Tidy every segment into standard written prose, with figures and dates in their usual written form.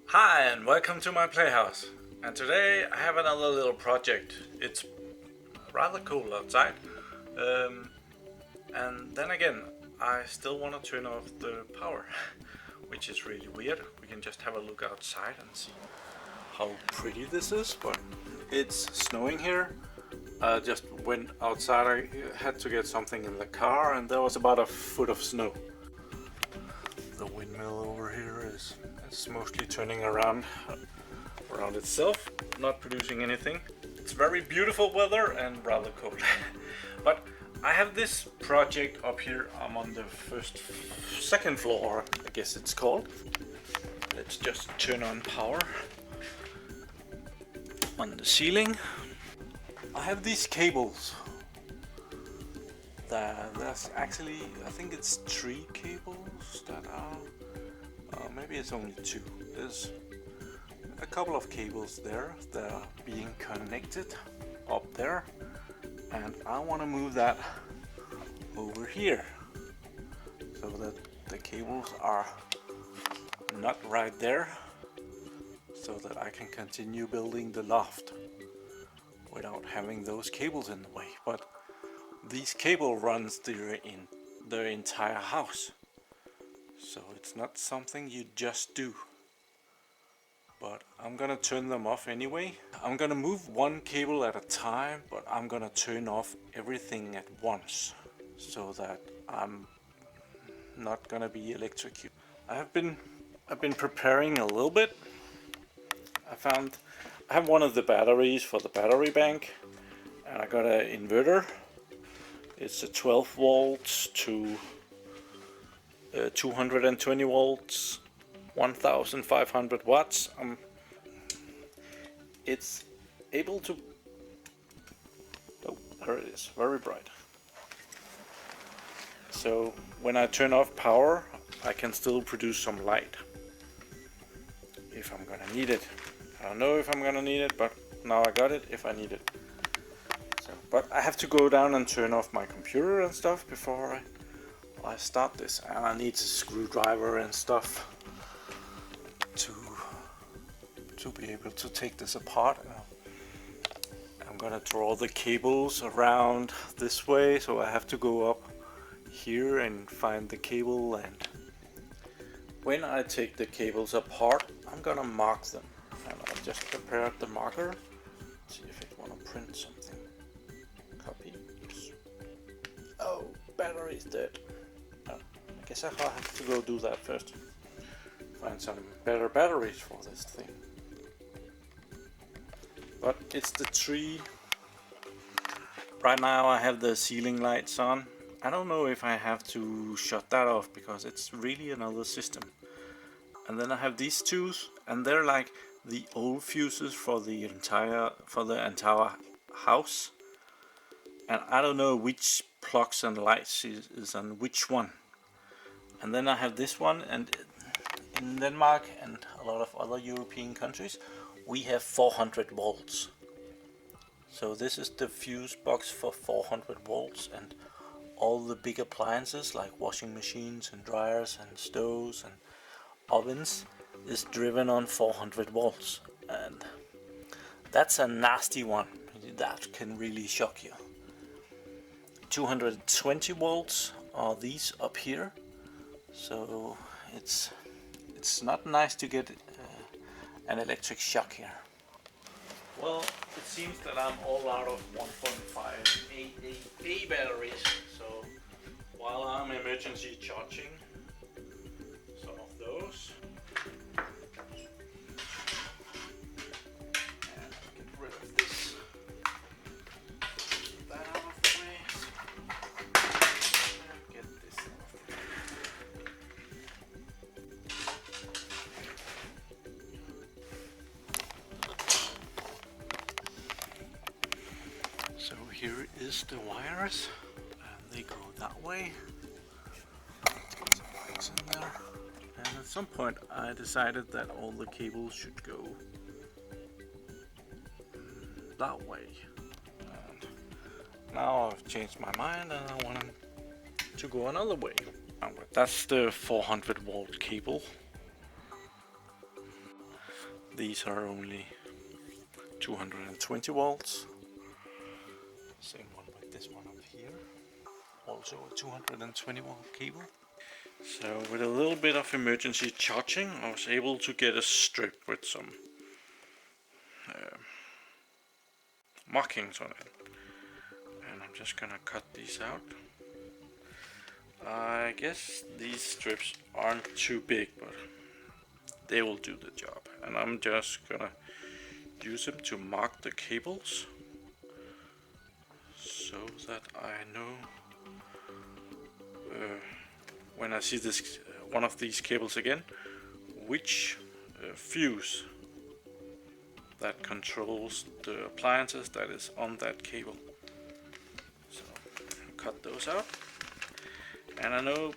Hi and welcome to my playhouse. And today I have another little project. It's rather cool outside. And then again, I still want to turn off the power, which is really weird. We can just have a look outside and see how pretty this is. But it's snowing here. I just went outside. I had to get something in the car and there was about a foot of snow. The windmill over here is mostly turning around itself, not producing anything. It's very beautiful weather and rather cold. But I have this project up here. I'm on the second floor, I guess it's called. Let's just turn on power on the ceiling. I have these cables. There's actually, I think it's 3 cables that are, maybe it's only 2. There's a couple of cables there that are being connected up there, and I want to move that over here so that the cables are not right there, so that I can continue building the loft without having those cables in the way. But these cable runs the entire house, so it's not something you just do. But I'm gonna turn them off anyway. I'm gonna move one cable at a time, but I'm gonna turn off everything at once so that I'm not gonna be electrocuted. I've been preparing a little bit. I have one of the batteries for the battery bank, and I got an inverter. It's a 12 volts to 220 volts, 1500 watts. It's able to, oh, there it is, very bright. So when I turn off power, I can still produce some light if I'm gonna need it. I don't know if I'm gonna need it, but now I got it if I need it. But I have to go down and turn off my computer and stuff before I start this, and I need a screwdriver and stuff to be able to take this apart. I'm gonna draw the cables around this way, so I have to go up here and find the cable, and when I take the cables apart I'm gonna mark them, and I just prepared the marker. Let's see if it wanna print something. Copy. Oops. Oh, battery's dead. Oh, I guess I have to go do that first. Find some better batteries for this thing. But it's the 3. Right now I have the ceiling lights on. I don't know if I have to shut that off because it's really another system. And then I have these 2, and they're like the old fuses for the entire house. And I don't know which plugs and lights is on which one. And then I have this one, and in Denmark and a lot of other European countries we have 400 volts. So this is the fuse box for 400 volts, and all the big appliances like washing machines and dryers and stoves and ovens is driven on 400 volts. And that's a nasty one. That can really shock you. 220 volts are these up here, so it's not nice to get an electric shock here. Well, it seems that I'm all out of 1.5 AA batteries, so while I'm emergency charging some of those, and get rid of this. Get that out of the way. And get this out of the way. So here is the wires, and they go that way. Let's get some lights in there. And at some point I decided that all the cables should go that way. And now I've changed my mind and I want them to go another way. That's the 400 volt cable. These are only 220 volts. Same one with this one up here. Also a 220 volt cable. So with a little bit of emergency charging, I was able to get a strip with some markings on it. And I'm just gonna cut these out. I guess these strips aren't too big, but they will do the job. And I'm just gonna use them to mark the cables so that I know when I see this one of these cables again, which fuse that controls the appliances that is on that cable. So cut those out. And I know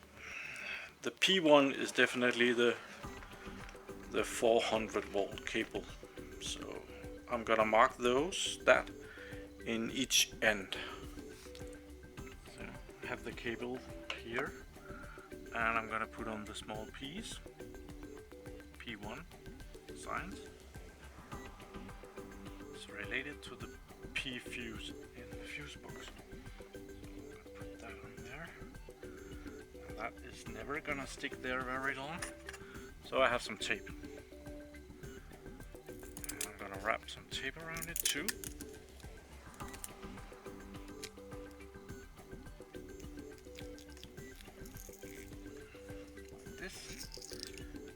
the P1 is definitely the 400 volt cable. So I'm gonna mark that in each end. So I have the cable here, and I'm gonna put on the small P's, P1 signs. It's related to the P fuse in the fuse box. So I'm gonna put that on there. And that is never gonna stick there very long. So I have some tape. And I'm gonna wrap some tape around it too.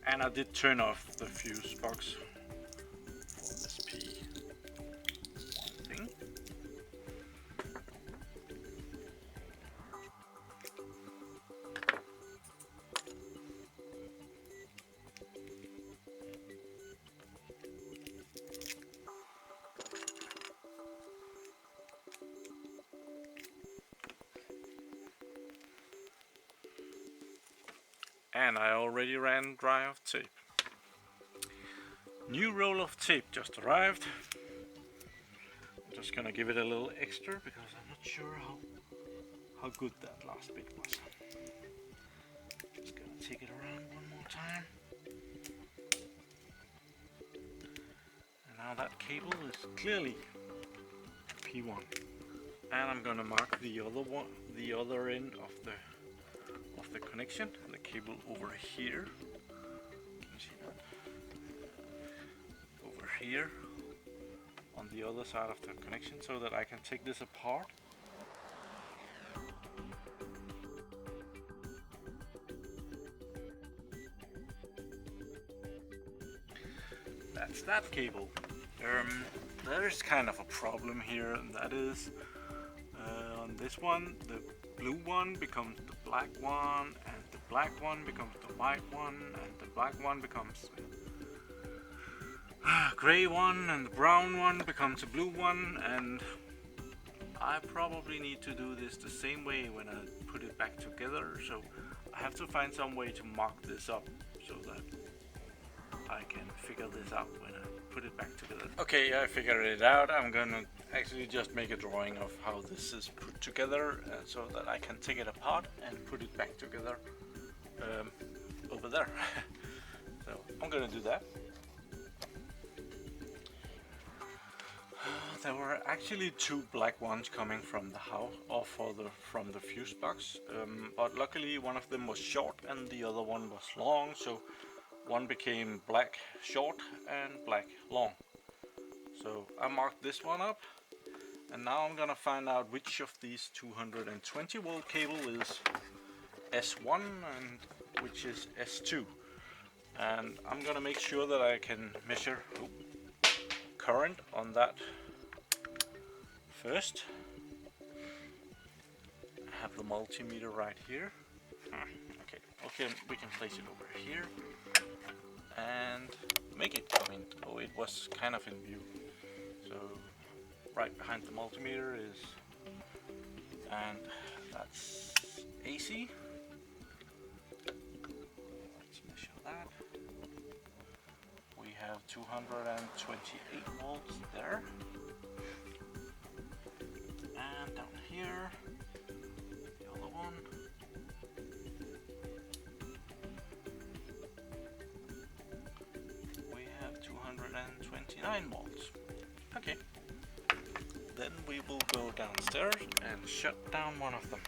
And I did turn off the fuse box for this P1 thing. And I already ran dry of tape. New roll of tape just arrived. I'm just gonna give it a little extra because I'm not sure how good that last bit was. Just gonna take it around one more time. And now that cable is clearly P1. And I'm gonna mark the other end of the connection, the cable over here. Can you see that? Over here on the other side of the connection, so that I can take this apart. That's that cable. There's kind of a problem here, and that is on this one, the blue one becomes the black one, and the black one becomes the white one, and the black one becomes the gray one, and the brown one becomes a blue one. And I probably need to do this the same way when I put it back together, so I have to find some way to mark this up so that I can figure this out when I put it back together. Okay, I figured it out. I'm gonna actually just make a drawing of how this is put together so that I can take it apart and put it back together over there. So I'm gonna do that. There were actually two black ones coming from the house, or from the fuse box, but luckily one of them was short and the other one was long, so one became black short and black long. So I marked this one up, and now I'm gonna find out which of these 220 volt cable is S1 and which is S2. And I'm gonna make sure that I can measure current on that first. I have the multimeter right here. Okay, we can place it over here and make it come in. Oh, it was kind of in view. So right behind the multimeter is, and that's AC. Let's measure that. We have 228 volts there. And down here, the other one, 29 volts. Okay. Then we will go downstairs and shut down one of them.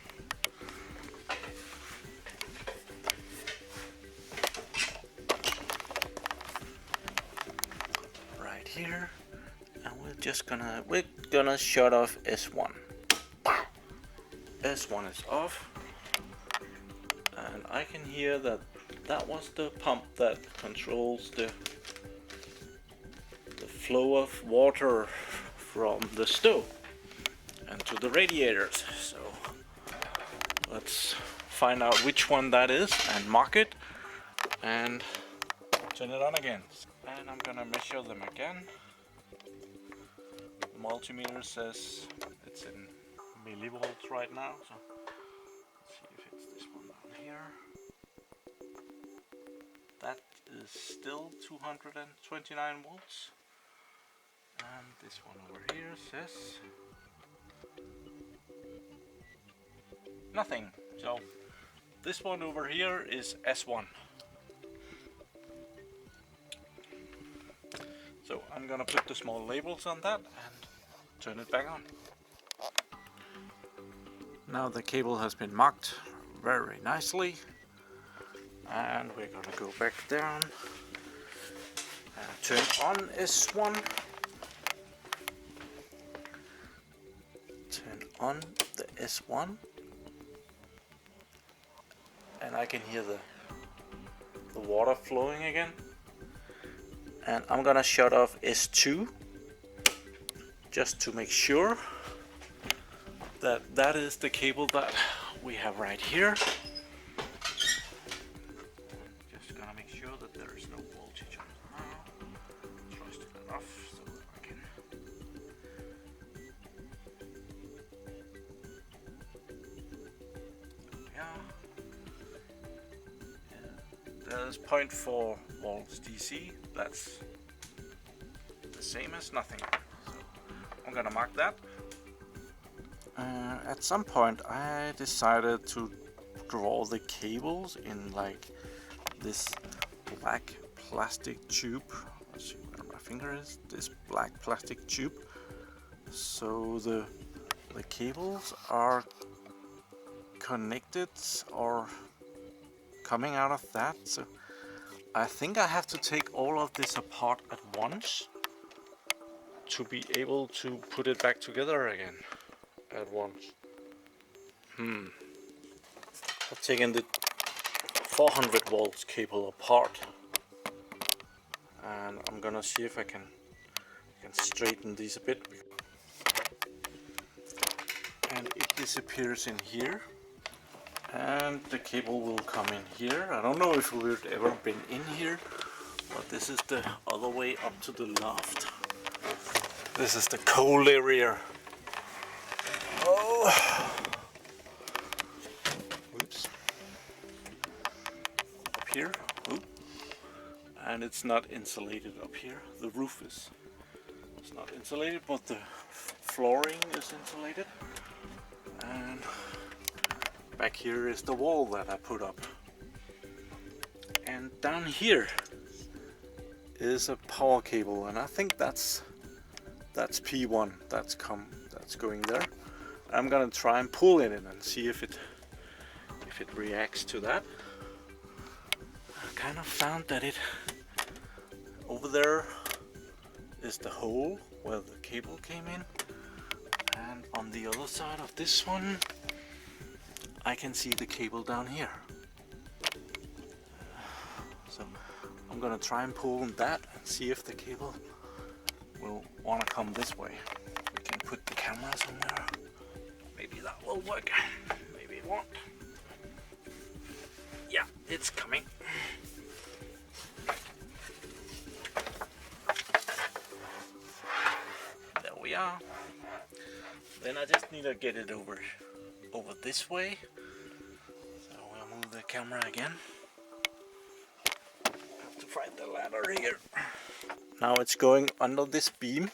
Right here, and we're gonna shut off S1. S1 is off, and I can hear that was the pump that controls the flow of water from the stove and to the radiators. So let's find out which one that is and mark it and turn it on again. And I'm gonna measure them again. The multimeter says it's in millivolts right now, so let's see if it's this one down here. That is still 229 volts. And this one over here says nothing. So this one over here is S1. So I'm gonna put the small labels on that and turn it back on. Now the cable has been marked very nicely, and we're gonna go back down and turn on S1. Turn on the S1, and I can hear the water flowing again. And I'm gonna shut off S2 just to make sure that that is the cable that we have right here. Just gonna make sure that there is no voltage on it now. Try to turn it off so that I can. There's 0.4 volts DC. That's the same as nothing. So I'm gonna mark that. At some point I decided to draw the cables in like this black plastic tube. Let's see where my finger is. This black plastic tube. So the cables are connected or coming out of that. So I think I have to take all of this apart at once to be able to put it back together again at once. I've taken the 400 volts cable apart, and I'm gonna see if I can straighten these a bit. And it disappears in here. And the cable will come in here. I don't know if we've ever been in here, but this is the other way up to the loft. This is the cold area. Oh, oops. Up here, and it's not insulated up here. The roof is not insulated, but the flooring is insulated. And back here is the wall that I put up, and down here is a power cable, and I think that's P1 that's going there. I'm gonna try and pull in it and see if it reacts to that. I kind of found that it over there is the hole where the cable came in, and on the other side of this one I can see the cable down here. So I'm gonna try and pull on that and see if the cable will want to come this way. We can put the camera somewhere. Maybe that will work. Maybe it won't. Yeah, it's coming. There we are. Then I just need to get it over this way. So we'll move the camera again. Have to find the ladder here. Now it's going under this beam,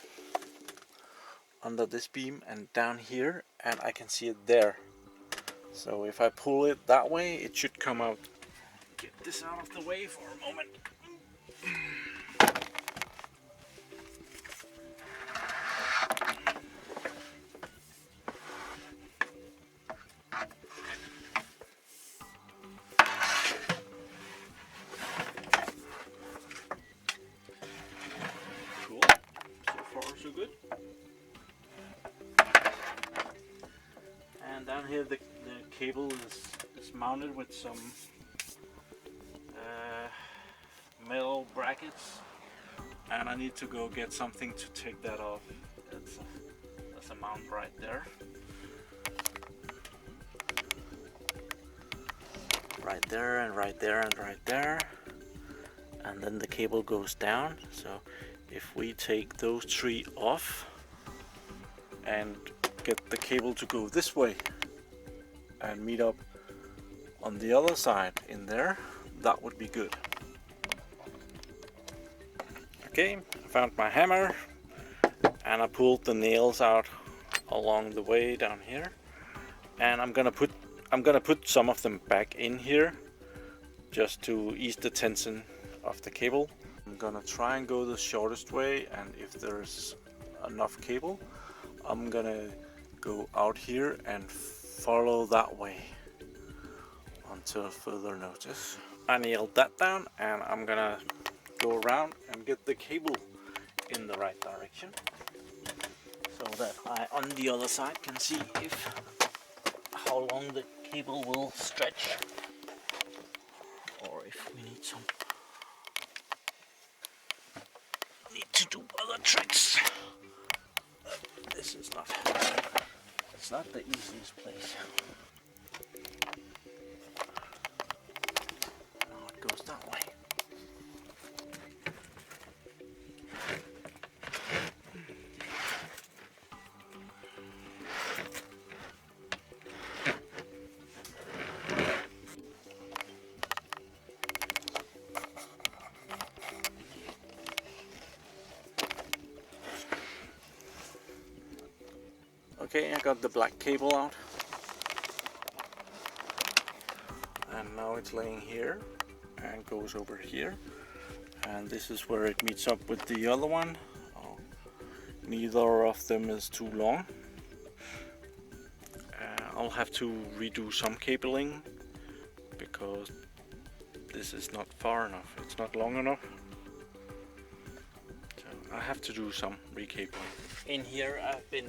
and down here, and I can see it there. So if I pull it that way, it should come out. Get this out of the way for a moment. is mounted with some metal brackets, and I need to go get something to take that off. That's a mount right there. Right there and right there and right there. And then the cable goes down. So if we take those three off and get the cable to go this way and meet up on the other side in there, that would be good. Okay, I found my hammer and I pulled the nails out along the way down here, and I'm gonna put some of them back in here just to ease the tension of the cable. I'm gonna try and go the shortest way, and if there's enough cable, I'm gonna go out here and follow that way until further notice. I nailed that down, and I'm gonna go around and get the cable in the right direction so that I on the other side can see how long the cable will stretch, or if we need to do other tricks. This is it's not the easiest place. Now it goes that way. Okay, I got the black cable out, and now it's laying here and goes over here, and this is where it meets up with the other one. Neither of them is too long. I'll have to redo some cabling because this is not far enough, it's not long enough. So I have to do some recabling. In here I've been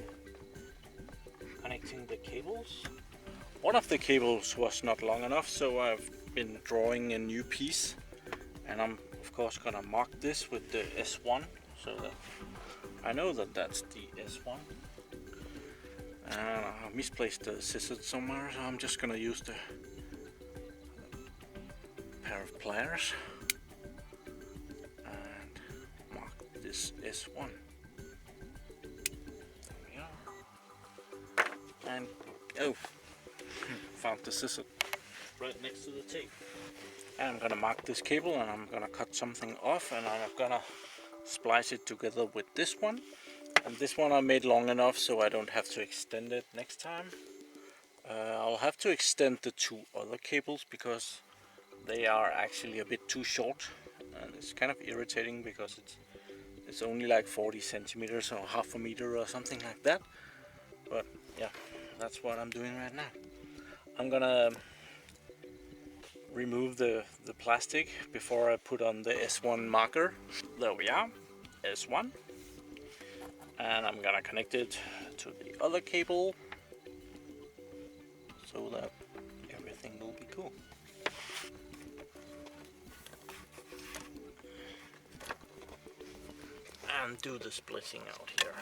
connecting the cables. One of the cables was not long enough, so I've been drawing a new piece, and I'm of course gonna mark this with the S1 so that I know that that's the S1. And I misplaced the scissors somewhere, so I'm just gonna use the pair of pliers and mark this S1. And oh, found the scissor right next to the tape. And I'm gonna mark this cable, and I'm gonna cut something off, and I'm gonna splice it together with this one. And this one I made long enough so I don't have to extend it next time. I'll have to extend the two other cables because they are actually a bit too short, and it's kind of irritating because it's only like 40 centimeters or half a meter or something like that. But yeah, that's what I'm doing right now. I'm gonna remove the plastic before I put on the S1 marker. There we are, S1. And I'm gonna connect it to the other cable so that everything will be cool. And do the splitting out here.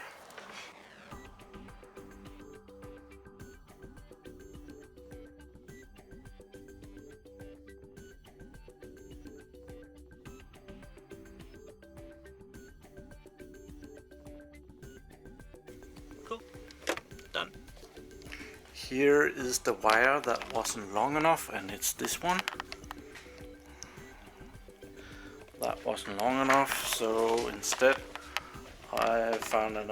Cool, done. Here is the wire that wasn't long enough, and it's this one. That wasn't long enough, so instead I found a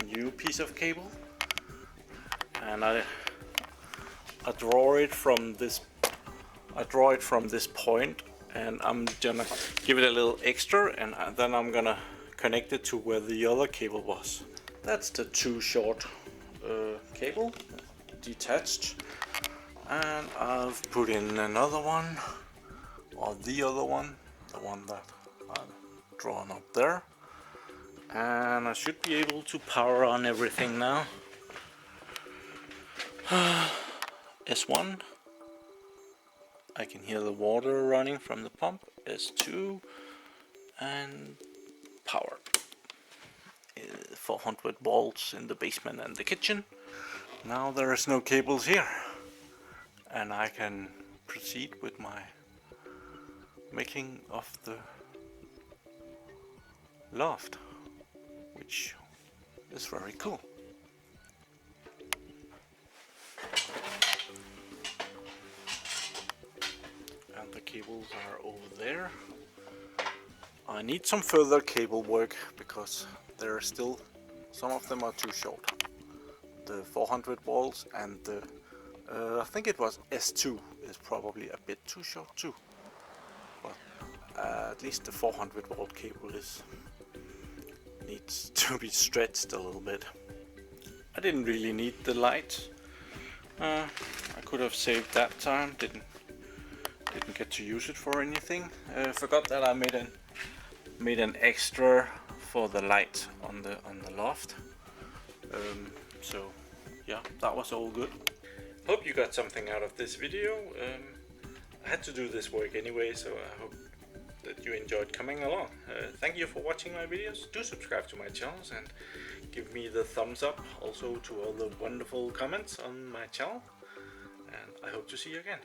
new piece of cable, and I draw it from this point, and I'm gonna give it a little extra, and then I'm gonna connect it to where the other cable was. That's the too short cable detached, and I've put in another one, or the other one, the one that I've drawn up there, and I should be able to power on everything now. S1, I can hear the water running from the pump. S2, and power. 400 volts in the basement and the kitchen. Now there is no cables here, and I can proceed with my making of the loft, which is very cool. And the cables are over there. I need some further cable work because there are still, some of them are too short. The 400 volts and the I think it was S2 is probably a bit too short too. But at least the 400 volt cable needs to be stretched a little bit. I didn't really need the light. I could have saved that time. Didn't get to use it for anything. Forgot that I made an extra for the light on the loft. So yeah, that was all good. Hope you got something out of this video. I had to do this work anyway, so I hope that you enjoyed coming along. Thank you for watching my videos. Do subscribe to my channels and give me the thumbs up, also to all the wonderful comments on my channel. And I hope to see you again.